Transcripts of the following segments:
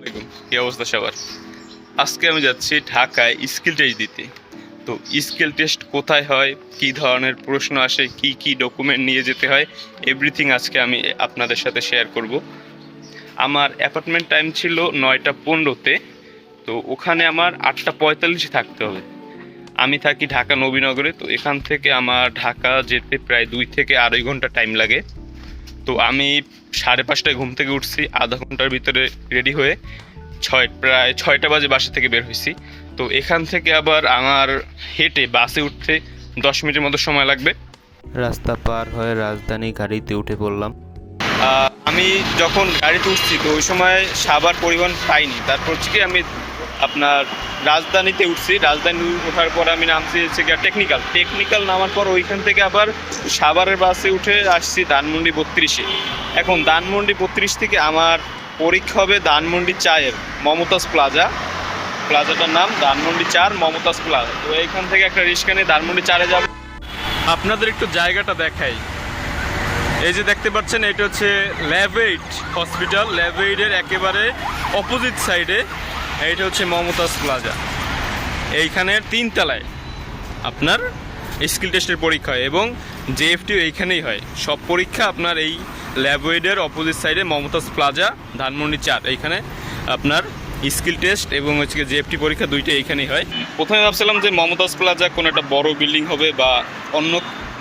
আলাইকুম, কি অবস্থা সবার? আজকে আমি যাচ্ছি ঢাকায় স্কিল টেস্ট দিতে। তো স্কিল টেস্ট কোথায় হয়, কি ধরনের প্রশ্ন আসে, কি কি ডকুমেন্ট নিয়ে যেতে হয়, এভরিথিং আজকে আমি আপনাদের সাথে শেয়ার করব। আমার অ্যাপয়েন্টমেন্ট টাইম ছিল 9টা 15-তে। তো ওখানে আমার 8টা 45-এ থাকতে হবে। আমি থাকি ঢাকা নবীনগরে। তো এখান থেকে আমার ঢাকা যেতে প্রায় 2 থেকে 2.5 ঘন্টা টাইম লাগে। তো আমি 5:30টায় ঘুম থেকে উঠছি, আধা ঘন্টার ভিতরে রেডি হয়ে প্রায় 6টা বাজে বাসা থেকে বের হয়েছি। তো এখান থেকে আবার আমার হেঁটে বাসে উঠতে 10 মিনিটের মতো সময় লাগবে। রাস্তা পার হয়ে রাজধানী গাড়িতে উঠে পড়লাম। আমি যখন গাড়িতে উঠছি তো ওই সময় সাভার পরিবহন পাইনি। তারপর হচ্ছে কি আমি আপনার রাজধানীতে উঠছি। রাজধানী ওঠার পর আমি নামছি হচ্ছে গিয়ে টেকনিক্যাল নামার পর ওইখান থেকে আবার সাভারের বাসে উঠে আসছি ধানমন্ডি 32-এ। এখন ধানমন্ডি 32 থেকে আমার পরীক্ষা হবে ধানমন্ডি 4-এর মমতাজ প্লাজাটার নাম ধানমন্ডি 4 মমতাজ প্লাজা। তো এইখান থেকে একটা রিক্সা নিয়ে ধানমন্ডি 4-এ যাব। আপনাদের একটু জায়গাটা দেখাই। এই যে দেখতে পাচ্ছেন, এটা হচ্ছে ল্যাভএইড হসপিটাল। ল্যাভএইডের একেবারে অপোজিট সাইডে এইটা হচ্ছে মমতাজ প্লাজা। এইখানের 3 তলায় আপনার স্কিল টেস্টের পরীক্ষা হয় এবং জেএফটিও এইখানেই হয়। সব পরীক্ষা আপনার এই ল্যাভওয়েডের অপোজিট সাইডে মমতাজ প্লাজা ধানমন্ডি 4 এইখানে আপনার স্কিল টেস্ট এবং হচ্ছে জেএফটি পরীক্ষা দুইটা এইখানেই হয়। প্রথমে ভাবছিলাম যে মমতাজ প্লাজা কোনো একটা বড় বিল্ডিং হবে বা অন্য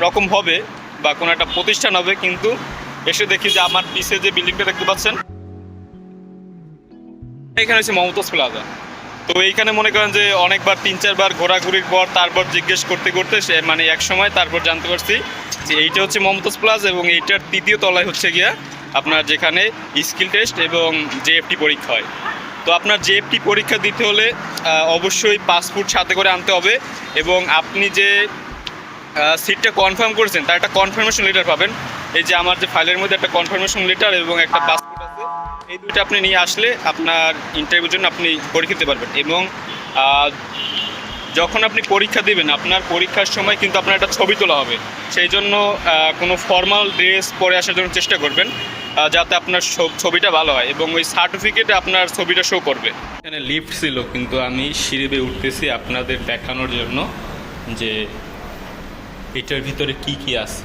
রকম হবে বা কোনো একটা প্রতিষ্ঠান হবে, কিন্তু এসে দেখি যে আমার পিছে যে বিল্ডিংটা দেখতে পাচ্ছেন এখানে হচ্ছে মমতাজ প্লাজা। তো এইখানে মনে করেন যে অনেকবার 3-4বার ঘোরাঘুরির পর তারপর জিজ্ঞেস করতে করতে মানে এক সময় তারপর জানতে পারছি যে এইটা হচ্ছে মমতাজ প্লাজা এবং এইটার 3য় তলায় হচ্ছে গিয়া আপনার যেখানে স্কিল টেস্ট এবং জেএফটি পরীক্ষা হয়। তো আপনার জেএফটি পরীক্ষা দিতে হলে অবশ্যই পাসপোর্ট সাথে করে আনতে হবে এবং আপনি যে সিটটা কনফার্ম করেছেন তার একটা কনফার্মেশন লেটার পাবেন। এই যে আমার যে ফাইলের মধ্যে একটা কনফার্মেশন লেটার এবং একটা পাসপোর্ট আছে, এই দুইটা আপনি নিয়ে আসলে আপনার ইন্টারভিউর জন্য আপনি পরীক্ষা দিতে পারবেন। এবং যখন আপনি পরীক্ষা দেবেন আপনার পরীক্ষার সময় কিন্তু আপনার একটা ছবি তোলা হবে। সেই জন্য কোনো ফর্মাল ড্রেস পরে আসার জন্য চেষ্টা করবেন যাতে আপনার ছবিটা ভালো হয় এবং ওই সার্টিফিকেটে আপনার ছবিটা শো করবে। এখানে লিফট ছিল কিন্তু আমি সিঁড়ি বেয়ে উঠতেছি আপনাদের দেখানোর জন্য যে এটার ভিতরে কি কি আছে।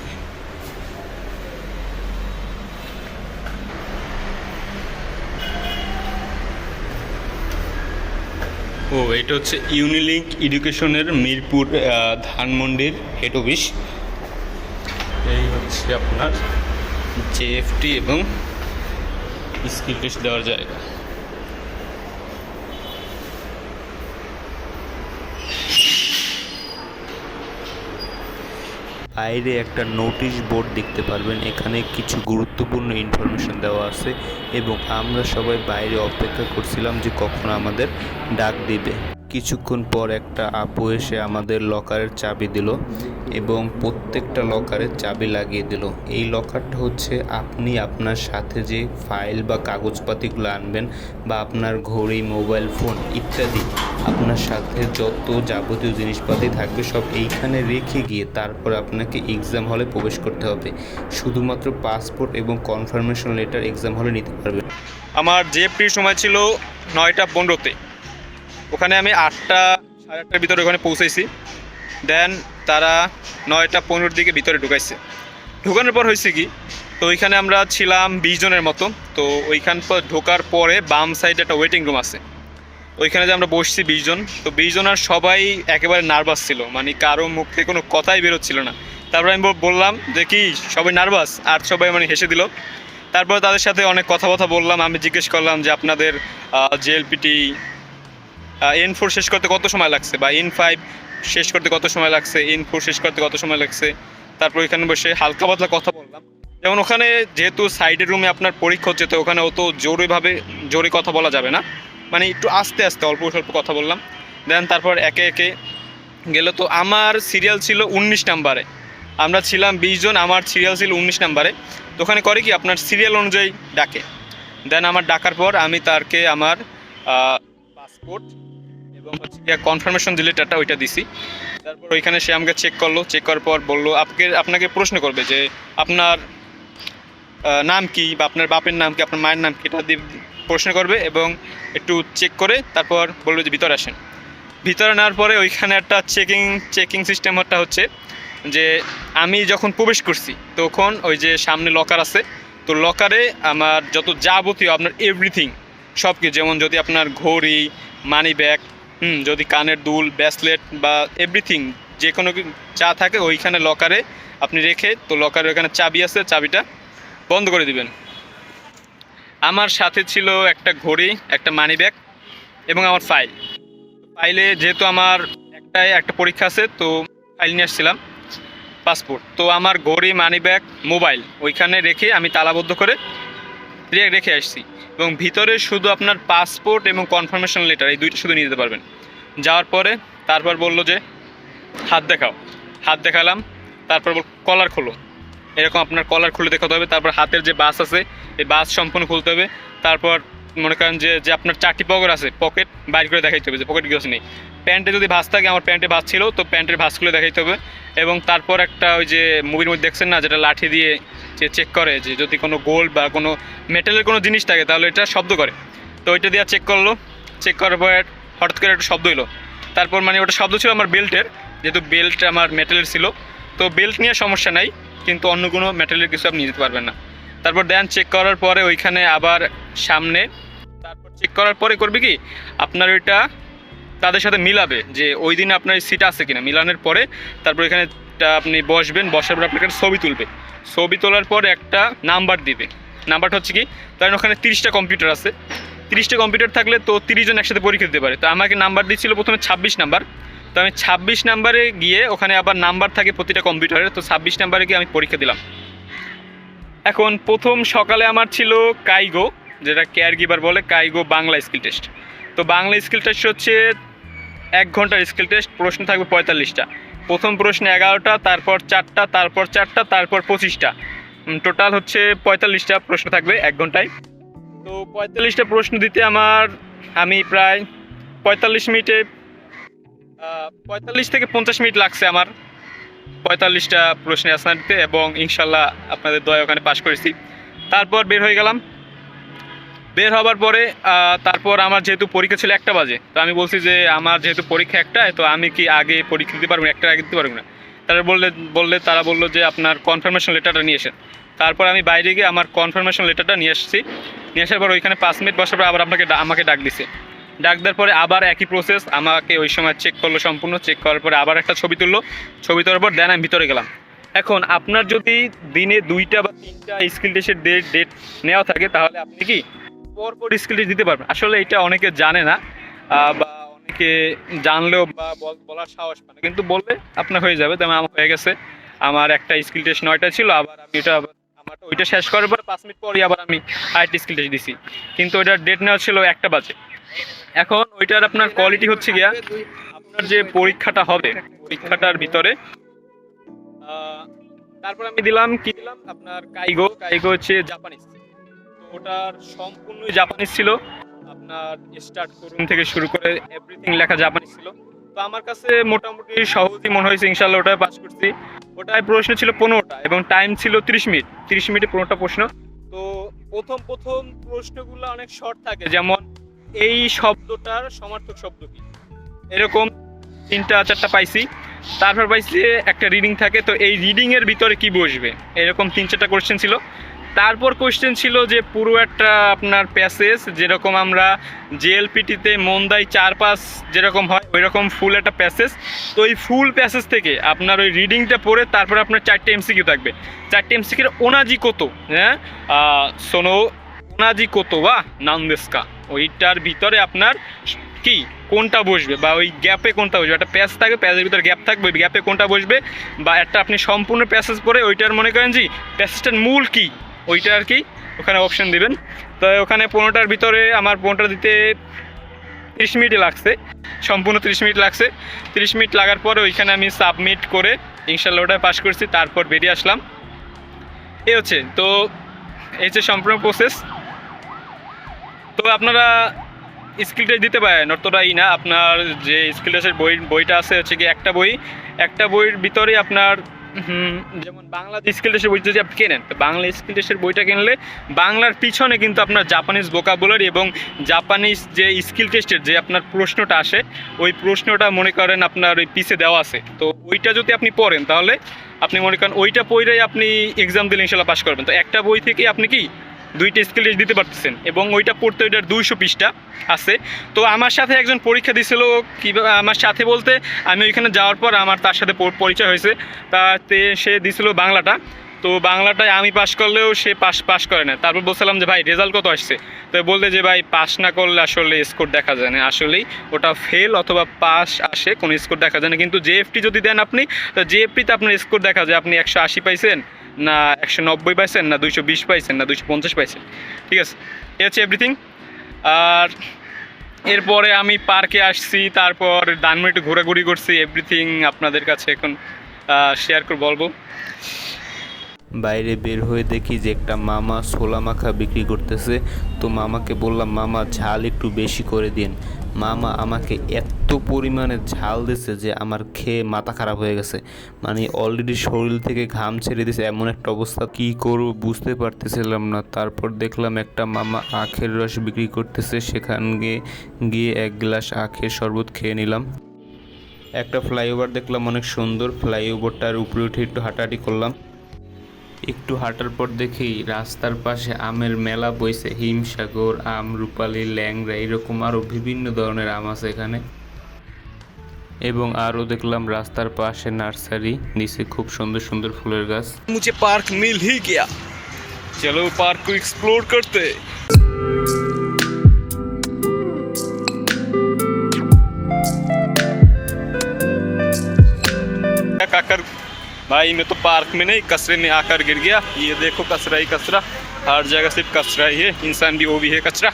এটা হচ্ছে ইউনিলিঙ্ক এডুকেশনের মিরপুর ধানমন্ডির হেড অফিস। এই হচ্ছে আপনার জেএফটি এবং স্কিল টেস্ট দেওয়ার জায়গা। বাইরে একটা নোটিশ বোর্ড দেখতে পারবেন, এখানে কিছু গুরুত্বপূর্ণ ইনফরমেশন দেওয়া আছে এবং আমরা সবাই বাইরে অপেক্ষা করছিলাম যে কখন আমাদের ডাক দিবে। কিছুক্ষণ পর একটা আপু এসে আমাদের লকারের চাবি দিল এবং প্রত্যেকটা লকারের চাবি লাগিয়ে দিল। এই লকারটা হচ্ছে আপনি আপনার সাথে যে ফাইল বা কাগজপাতিগুলো আনবেন বা আপনার ঘড়ি, মোবাইল ফোন ইত্যাদি আপনার সাথে যত যাবতীয় জিনিসপাতি থাকবে সব এইখানে রেখে গিয়ে তারপর আপনাকে এক্সাম হলে প্রবেশ করতে হবে। শুধুমাত্র পাসপোর্ট এবং কনফার্মেশন লেটার এক্সাম হলে নিতে পারবেন। আমার জেএফটির সময় ছিল 9টা 15-তে। ওখানে আমি 8টার ভিতরে ওখানে পৌঁছাইছি। দেন তারা 9টা 15-এর দিকে ভিতরে ঢুকাইছে। ঢুকানোর পর হয়েছে কি, তো ওইখানে আমরা ছিলাম 20 জনের মতো। তো ওইখান ঢোকার পরে বাম সাইডে একটা ওয়েটিং রুম আছে, ওইখানে যে আমরা বসছি 20 জন। তো 20 জন আর সবাই একেবারে নার্ভাস ছিল, মানে কারো মুখ থেকে কোনো কথাই বেরোচ্ছিল না। তারপর আমি বললাম যে কি সবাই নার্ভাস, আর সবাই মানে হেসে দিল। তারপর তাদের সাথে অনেক কথা বললাম। আমি জিজ্ঞেস করলাম যে আপনাদের জেএলপিটি N4 শেষ করতে কত সময় লাগছে বা N5 শেষ করতে কত সময় লাগছে, N4 শেষ করতে কত সময় লাগছে। তারপর ওইখানে বসে হালকা পাতলা কথা বললাম। যেমন ওখানে যেহেতু সাইডের রুমে আপনার পরীক্ষা হচ্ছে, তো ওখানে অত জোরে কথা বলা যাবে না, মানে একটু আস্তে আস্তে অল্প স্বল্প কথা বললাম। দেন তারপর একে একে গেল। তো আমার সিরিয়াল ছিল 19 নাম্বারে, আমরা ছিলাম 20 জন, আমার সিরিয়াল ছিল 19 নাম্বারে। তো ওখানে করে কি আপনার সিরিয়াল অনুযায়ী ডাকে। দেন আমার ডাকার পর আমি তারকে আমার পাসপোর্ট এবং হচ্ছে কনফার্মেশন যে লেটারটা ওইটা দিছি। তারপর ওইখানে সে আমাকে চেক করলো। চেক করার পর বললো আপনাকে প্রশ্ন করবে যে আপনার নাম কি বা আপনার বাপের নাম কি, আপনার মায়ের নাম কি, এটা প্রশ্ন করবে এবং একটু চেক করে তারপর বলবে যে ভিতরে আসেন। ভিতরে নেওয়ার পরে ওইখানে একটা চেকিং সিস্টেমটা হচ্ছে যে আমি যখন প্রবেশ করছি তখন ওই যে সামনে লকার আছে, তো লকারে আমার যত যাবতীয় আপনার এভরিথিং সব কিছু, যেমন যদি আপনার ঘড়ি, মানি ব্যাগ, যদি কানের দুল, ব্রেসলেট বা এভরিথিং যে কোনো যা থাকে ওইখানে লকারে আপনি রেখে, তো লকারে ওখানে চাবি আছে, চাবিটা বন্ধ করে দিবেন। আমার সাথে ছিল একটা ঘড়ি, একটা মানি ব্যাগ এবং আমার ফাইলে যেহেতু আমার একটা পরীক্ষা আছে, তো ফাইল নিয়ে আসছিলাম, পাসপোর্ট। তো আমার ঘড়ি, মানি ব্যাগ, মোবাইল ওইখানে রেখে আমি তালাবদ্ধ করে রেখে আসছি। এবং ভিতরে শুধু আপনার পাসপোর্ট এবং কনফার্মেশন লেটার এই দুইটা শুধু নিয়ে যেতে পারবেন। যাওয়ার পরে তারপর বললো যে হাত দেখাও, হাত দেখালাম, তারপর কলার খোলো, এরকম আপনার কলার খুলে দেখাতে হবে। তারপর হাতের যে বাস আছে এই বাস সম্পূর্ণ খুলতে হবে। তারপর মনে করেন যে আপনার 4টি পকেট আছে, পকেট বাইর করে দেখাইতে হবে যে পকেট কিছু নেই। প্যান্টে যদি ভাঁজ থাকে, আমার প্যান্টে ভাঁজ ছিল, তো প্যান্টের ভাঁজ খুলে দেখাইতে হবে। এবং তারপর একটা ওই যে মুভির মধ্যে দেখছেন না, যেটা লাঠি দিয়ে যে চেক করে যে যদি কোনো গোল্ড বা কোনো মেটালের কোনো জিনিস থাকে তাহলে এটা শব্দ করে, তো ওইটা দিয়ে চেক করলো। চেক করার পর হঠাৎ করে একটা শব্দ হলো। তারপর মানে ওটা শব্দ ছিল আমার বেল্টের, যেহেতু বেল্ট আমার মেটালের ছিল, তো বেল্ট নিয়ে সমস্যা নাই, কিন্তু অন্য কোনো মেটালের কিছু আপনি নিতে পারবেন না। তারপর দেন চেক করার পরে ওইখানে আবার সামনে, তারপর চেক করার পরে করবে কি আপনার ওইটা তাদের সাথে মিলাবে যে ওই দিনে আপনার সিট আছে কিনা। মিলানোর পরে তারপর এখানে আপনি বসবেন, বসার পর আপনার ছবি তুলবে। ছবি তোলার পর একটা নাম্বার দিবে। নাম্বারটা হচ্ছে কি, কারণ ওখানে 30টা কম্পিউটার আছে, 30টা কম্পিউটার থাকলে তো 30 জন একসাথে পরীক্ষা দিতে পারে। তো আমাকে নাম্বার দিচ্ছিল প্রথমে 26 নাম্বার, তো আমি 26 নাম্বারে গিয়ে, ওখানে আবার নাম্বার থাকে প্রতিটা কম্পিউটারে, তো 26 নাম্বারে গিয়ে আমি পরীক্ষা দিলাম। এখন প্রথম সকালে আমার ছিল কাইগো, যেটা কেয়ার গিভার বলে, কাইগো বাংলা স্কিল টেস্ট। তো বাংলা স্কিল টেস্ট হচ্ছে 1 ঘন্টার স্কিল টেস্ট, প্রশ্ন থাকবে 45টা। প্রথম প্রশ্ন 11টা, তারপর 4টা, তারপর 4টা, তারপর 25টা, টোটাল হচ্ছে 45টা প্রশ্ন থাকবে 1 ঘন্টায়। তো 45টা প্রশ্ন দিতে আমি প্রায় 45 মিনিটে 45 থেকে 50 মিনিট লাগছে আমার 45টা প্রশ্নের অ্যান্সার দিতে, এবং ইনশাল্লাহ আপনাদের দয়া ওখানে পাশ করেছি। তারপর বের হয়ে গেলাম। বের হবার পরে তারপর আমার যেহেতু পরীক্ষা ছিল 1টা বাজে, তো আমি বলছি যে আমার যেহেতু পরীক্ষা 1টায়, তো আমি কি আগে পরীক্ষা দিতে পারবো না, 1টার আগে দিতে পারবো না। তারা তারা বললো যে আপনার কনফার্মেশন লেটারটা নিয়ে এসেন। তারপর আমি বাইরে গিয়ে আমার কনফার্মেশন লেটারটা নিয়ে আসছি। নিয়ে আসার পর ওইখানে 5 মিনিট বসার পর আবার আমাকে ডাক দিছে। ডাক দেওয়ার পরে আবার একই প্রসেস, আমাকে ওই সময় চেক করলো, সম্পূর্ণ চেক করার পরে আবার একটা ছবি তুললো। ছবি তোলার পর দেন আমি ভিতরে গেলাম। এখন আপনার যদি দিনে 2টা বা 3টা স্কিল টেস্টের ডেট নেওয়া থাকে, তাহলে আপনি কি পরপর স্কিল টেস্ট দিতে পারবেন। আসলে এটা অনেকে জানে না, বা অনেকে জানলেও বা বলার সাহস পায় না, কিন্তু বললে আপনার হয়ে যাবে। তেমন আমার হয়ে গেছে। আমার একটা স্কিল টেস্ট 9টা ছিল, আবার আমি ওইটা শেষ করার পরে 5 মিনিট পরে আবার আমি আরেকটা স্কিল টেস্ট দিছি, কিন্তু ওইটার ডেট নেওয়া ছিল 1টা বাজে। এখন ওইটার আপনার কোয়ালিটি হচ্ছে গিয়া, আপনার যে পরীক্ষাটা হবে পরীক্ষাটার ভিতরে তারপর আমি দিলাম আপনার কাইগো হচ্ছে জাপানিজ। তো ওটার সম্পূর্ণই জাপানিজ ছিল, আপনার স্টার্ট করুন থেকে শুরু করে এভরিথিং লেখা জাপানিজ ছিল। তো আমার কাছে মোটামুটি সহজই মনে হয়েছে, ইনশাল্লাহ ওটাই পাস করছি। ওটায় প্রশ্ন ছিল 15টা এবং টাইম ছিল 30 মিনিট। 30 মিনিটে 15টা প্রশ্ন। তো প্রথম প্রশ্নগুলো অনেক শর্ট থাকে, যেমন এই শব্দটার সমার্থক শব্দ কি, এরকম 3টা-4টা পাইছি। তারপর পাইছি একটা রিডিং থাকে, তো এই রিডিংয়ের ভিতরে কি বসবে, এরকম 3-4টা কোয়েশ্চেন ছিল। তারপর কোয়েশ্চেন ছিল যে পুরো একটা আপনার প্যাসেজ, যেরকম আমরা জেএলপিটিতে মন্দাই 4-5 যেরকম হয় ওই রকম ফুল একটা প্যাসেজ। তো ওই ফুল প্যাসেজ থেকে আপনার ওই রিডিংটা পড়ে তারপর আপনার 4টে এমসিকিউ থাকবে। 4টে এমসিকিউর ওনাজি কত, হ্যাঁ সোনো ওনাজি কত বা নান্দেস্কা, ওইটার ভিতরে আপনার কি কোনটা বসবে বা ওই গ্যাপে কোনটা বসবে। একটা প্যাস থাকবে, প্যাসের ভিতরে গ্যাপ থাকবে, ওই গ্যাপে কোনটা বসবে, বা একটা আপনি সম্পূর্ণ প্যাসেজ পড়ে ওইটার মনে করেন যে প্যাসেজটার মূল কি, ওইটা আর কি ওখানে অপশন দিবেন। তো ওখানে 15টার ভিতরে আমার 15টা দিতে 30 মিনিটে লাগছে, সম্পূর্ণ 30 মিনিট লাগছে। 30 মিনিট লাগার পরে ওইখানে আমি সাবমিট করে ইনশাল্লাহ ওটাই পাস করছি। তারপর বেরিয়ে আসলাম। এই হচ্ছে, তো এই হচ্ছে সম্পূর্ণ প্রসেস। তো আপনারা স্কিল টেস্ট দিতে পারেন, অতটাই না। আপনার যে স্কিল টেস্টের বইটা আছে হচ্ছে কি একটা বইয়ের ভিতরে আপনার যেমন বাংলা স্কিল টেস্টের বই যদি আপনি কেনেন, তো বাংলা স্কিল টেস্টের বইটা কিনলে বাংলার পিছনে কিন্তু আপনার জাপানিজ ভোকাবুলারি এবং জাপানিজ যে স্কিল টেস্টের যে আপনার প্রশ্নটা আসে, ওই প্রশ্নটা মনে করেন আপনার ওই পিছে দেওয়া আছে। তো ওইটা যদি আপনি পড়েন তাহলে আপনি মনে করেন ওইটা পড়েই আপনি এক্সাম দিলে ইনশাল্লাহ পাস করবেন। তো একটা বই থেকে আপনি কি 2টা স্কিল টেস্ট দিতে পারতেছেন এবং ওইটা পড়তে ওইটার 200 পৃষ্ঠা আছে। তো আমার সাথে একজন পরীক্ষা দিছিল, কীভাবে আমার সাথে বলতে আমি ওইখানে যাওয়ার পর আমার তার সাথে পরিচয় হয়েছে। তাতে সে দিছিল বাংলাটা, তো বাংলাটায় আমি পাস করলেও সে পাস করে না। তারপর বলছিলাম যে ভাই রেজাল্ট কত আসছে, তো বলতে যে ভাই পাস না করলে আসলে স্কোর দেখা যায় না, আসলেই ওটা ফেল অথবা পাস আসে, কোনো স্কোর দেখা যায় না। কিন্তু জেএফটি যদি দেন আপনি, তো জেএফটিতে আপনার স্কোর দেখা যায় আপনি 180 পাইছেন না 190 পাইছেন না 220 পাইছেন না 250 পাইছেন। ঠিক আছে, এ হচ্ছে এভরিথিং। আর এরপরে আমি পার্কে আসছি, তারপর ধানমন্ডি ঘোরাঘুরি করছি, এভরিথিং আপনাদের কাছে এখন শেয়ার করে বলবো। বাইরে বের হয়ে দেখি যে একটা মামা ছোলা মাখা বিক্রি করতেছে। তো মামাকে বললাম, মামা ঝাল একটু বেশি করে দিন। মামা আমাকে এত পরিমাণে ঝাল দিছে যে আমার খেয়ে মাথা খারাপ হয়ে গেছে, মানে অলরেডি শরীর থেকে ঘাম ছেড়ে দিছে, এমন একটা অবস্থা। কি করব বুঝতে পারতেছিলাম না। তারপর দেখলাম একটা মামা আখের রস বিক্রি করতেছে, সেখানে গিয়ে 1 গ্লাস আখের শরবত খেয়ে নিলাম। একটা ফ্লাইওভার দেখলাম অনেক সুন্দর, ফ্লাইওভারটার উপরে উঠে একটু হাঁটাহাঁটি করলাম। একটু হাঁটার পর দেখি রাস্তার পাশে আমের মেলা বইছে, হিমসাগর আম, রূপালী, ল্যাংড়া, এরকম আরও বিভিন্ন ধরনের আম আছে এখানে। এবং আরও দেখলাম রাস্তার পাশে নার্সারি, নিচে খুব সুন্দর সুন্দর ফুলের গাছ। मुझे पार्क मिल ही गया, चलो पार्क को एक्सप्लोर करते। काकर भाई मैं तो पार्क में नहीं कचरे में आकर गिर गया। ये देखो कचरा ही कचरा, हर जगह सिर्फ कचरा ही है, इंसान भी वो भी है कचरा।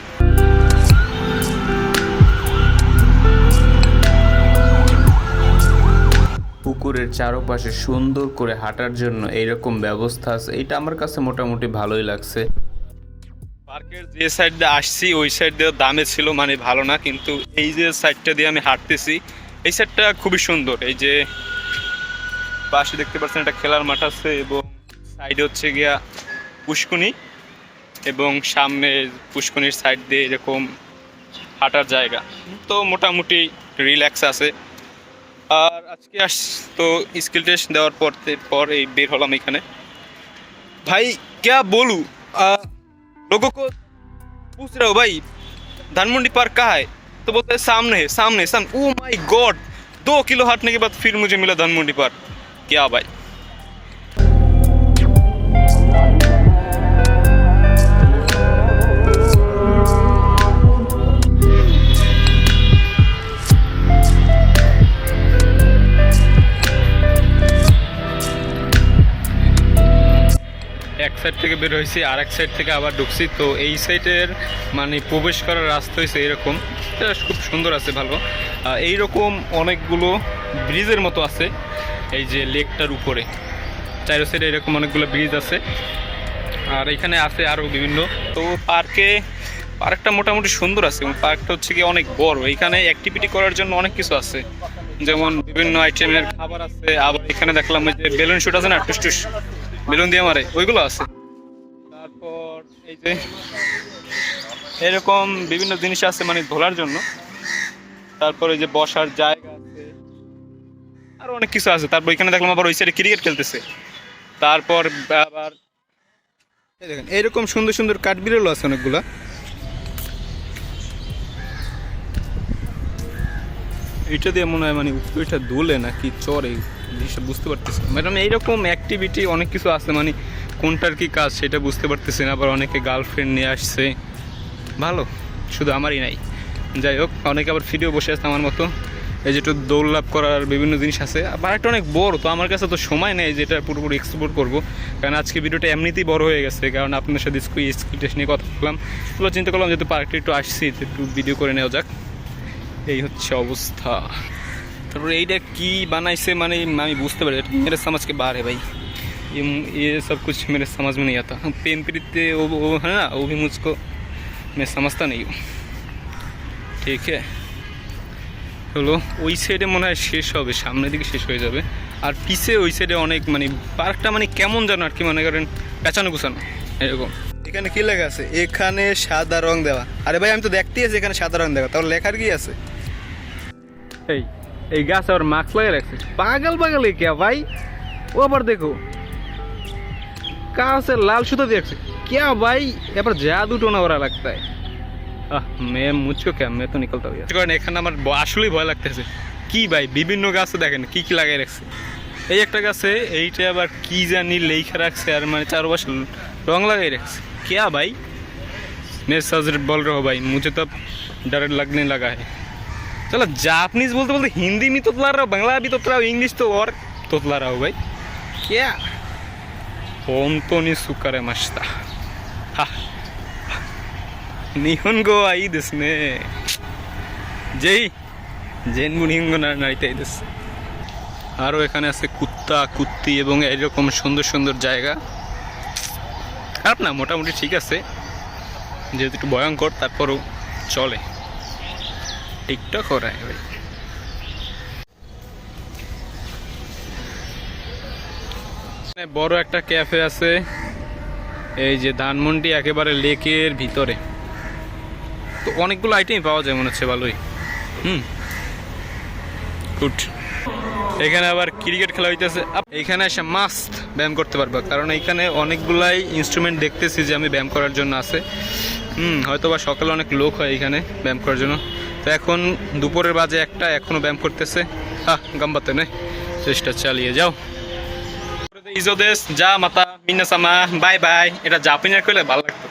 পুকুরের চারপাশে সুন্দর করে হাঁটার জন্য এইরকম ব্যবস্থা আছে, এটা আমার কাছে মোটামুটি ভালোই লাগছে। পার্কের যে সাইড দিয়ে আসছি ওই সাইড দিয়ে দামে ছিল, মানে ভালো না, কিন্তু এই যে সাইডটা দিয়ে আমি হাঁটতেছি এই সাইডটা খুবই সুন্দর। এই যে পাশে দেখতে পাচ্ছেন একটা খেলার মাঠ আছে এবং সাইডে হচ্ছে গিয়া পুষ্কুনি, এবং সামনে পুষ্কুনির সাইড দিয়ে এরকম হাঁটার জায়গা, তো মোটামুটি রিল্যাক্স আছে। আর আজকে তো স্কিল টেস্ট দেওয়ার পর এই বের হলাম এখানে। ভাই क्या बोलूं, लोगों को पूछ रहा हूँ भाई धानमंडी पार्क कहाँ है, तो बोलते हैं सामने है, सामने सामने। ओ माय गॉड, 2 किलो हटने के बाद फिर मुझे मिला धानमंडी पार्क। क्या भाई, এক সাইড থেকে বের হয়েছি আর এক সাইড থেকে আবার ঢুকছি। তো এই সাইডের মানে প্রবেশ করার রাস্তা হয়েছে এরকম, এটা খুব সুন্দর আছে, ভালো। এইরকম অনেকগুলো ব্রিজের মতো আছে এই যে লেকটার উপরে, চারো সাইডে এরকম অনেকগুলো ব্রিজ আছে। আর এখানে আছে আরও বিভিন্ন। তো পার্কটা মোটামুটি সুন্দর আছে এবং পার্কটা হচ্ছে কি অনেক বড়। এখানে অ্যাক্টিভিটি করার জন্য অনেক কিছু আছে, যেমন বিভিন্ন আইটেমের খাবার আছে। আবার এখানে দেখলাম ওই যে বেলুন শুট আছে না, টুসটুস বেলুন দিয়ে মারে, ওইগুলো আছে। তারপর এই যে এরকম বিভিন্ন জিনিস আছে মানে ধোলার জন্য। তারপর এই যে বসার জায়গা আছে, আরো অনেক কিছু আছে। তারপর এখানে দেখলাম আবার ওই সাইডে ক্রিকেট খেলতেছে। তারপর আবার দেখেন এরকম সুন্দর সুন্দর কাঠবিড়ালও আছে অনেকগুলা। এটা দিয়ে মনে হয় মানে এটা দোলে নাকি চড়ে, জিনিসটা বুঝতে পারতেছি না। ম্যাডাম এইরকম অ্যাক্টিভিটি অনেক কিছু আছে, মানে কোনটার কি কাজ সেটা বুঝতে পারতেছি না। আবার অনেকে গার্লফ্রেন্ড নিয়ে আসছে, ভালো, শুধু আমারই নাই। যাই হোক, অনেকে আবার ফিরেও বসে আছে আমার মতো। এই যে একটু দৌড়লাভ করার বিভিন্ন জিনিস আছে। আর একটা অনেক বড়, তো আমার কাছে তো সময় নেই যেটা পুরোপুরি এক্সপ্লোর করবো, কারণ আজকে ভিডিওটা এমনিতেই বড় হয়ে গেছে, কারণ আপনার সাথে স্কিল টেস্ট নিয়ে কথা বললাম। তো চিন্তা করলাম যেহেতু পার্কটা একটু আসছি, একটু ভিডিও করে নেওয়া যাক। এই হচ্ছে অবস্থা। তারপরে এইটা কি বানাইছে মানে আমি বুঝতে পারি, মেরে সমাজকে বার है भाई, ये सब कुछ मेरे समझ में नहीं आता। प्रेम प्रीत वो है ना, वो भी मुझको मैं समझता नहीं हूँ। ঠিক আছে, হলো ওই সাইডে মনে হয় শেষ হবে, সামনের দিকে শেষ হয়ে যাবে। আর পিছে ওই সাইডে অনেক মানে পার্কটা মানে কেমন যেন আর কি মনে করেন পেঁচানো গুছানো এরকম। এখানে কি লেখা আছে? এখানে সাদা রং দেওয়া। আরে ভাই আমি তো দেখতেই আছি এখানে সাদা রং দেওয়া, তাহলে লেখার কি আছে? এই এই গাছ আবার মাস্ক লাগিয়ে রাখছে, পাগল পাগল কে ভাই। ও আবার দেখো कहाँ से लाल सूता देख से क्या भाई, यहाँ पर जादू टोना हो रहा लगता है। मैं मुझको क्या, मैं तो निकलता हूँ यार। এখানে আমার আসলেই ভয় লাগতেছে কি ভাই, বিভিন্ন গাছে দেখেন কি কি লাগাই রাখছে। এই একটা গাছে এইটা আবার কি জানি লেখা রাখছে, আর মানে চারপাশে রং लगाई रखছে। क्या भाई मैं सच बोल रहा हूँ भाई, मुझे तो डर लगने लगा है। चलो जापानीज बोलते बोलते हिंदी में तोतला रहा हूँ, बांग्ला भी तोतला रहा हूँ, इंग्लिश तो और तोतला रहा हूँ भाई। क्या होंतोनी सुकारे मास्ता निहोंगो आई देस ने जेई जेनबु निहोंगो नारिते देस। आरो एखाने आछे कुत्ता कुत्ती एबं एरकम सुंदर सुंदर जायगा। खाराप ना, मोटामुटी ठीक आछे, जेहेतु एकटु भयंकर तारपरो चले, टिकटक हो रहा है भाई। বড় একটা ক্যাফে আছে এই যে ধানমন্ডি একেবারে লেকের ভিতরে, তো অনেকগুলো আইটেম পাওয়া যায় মনে হচ্ছে ভালোই। গুড। এখানে আবার ক্রিকেট খেলা হইতেছে, এইখানে এসে মাস্ট ব্যায়াম করতে পারবা, কারণ এইখানে অনেকগুলাই ইনস্ট্রুমেন্ট দেখতেছি যে আমি ব্যায়াম করার জন্য আছে। হয়তো বা সকালে অনেক লোক হয় এখানে ব্যায়াম করার জন্য। তো এখন দুপুরের বাজে একটা, এখনো ব্যায়াম করতেছে। গাম্বাতে নেই, চেষ্টা চালিয়ে যাও। ইজোদেশ যা মাতা মিনা সামা বাই বাই, এটা জাপানি আর কইলে ভালো লাগতো।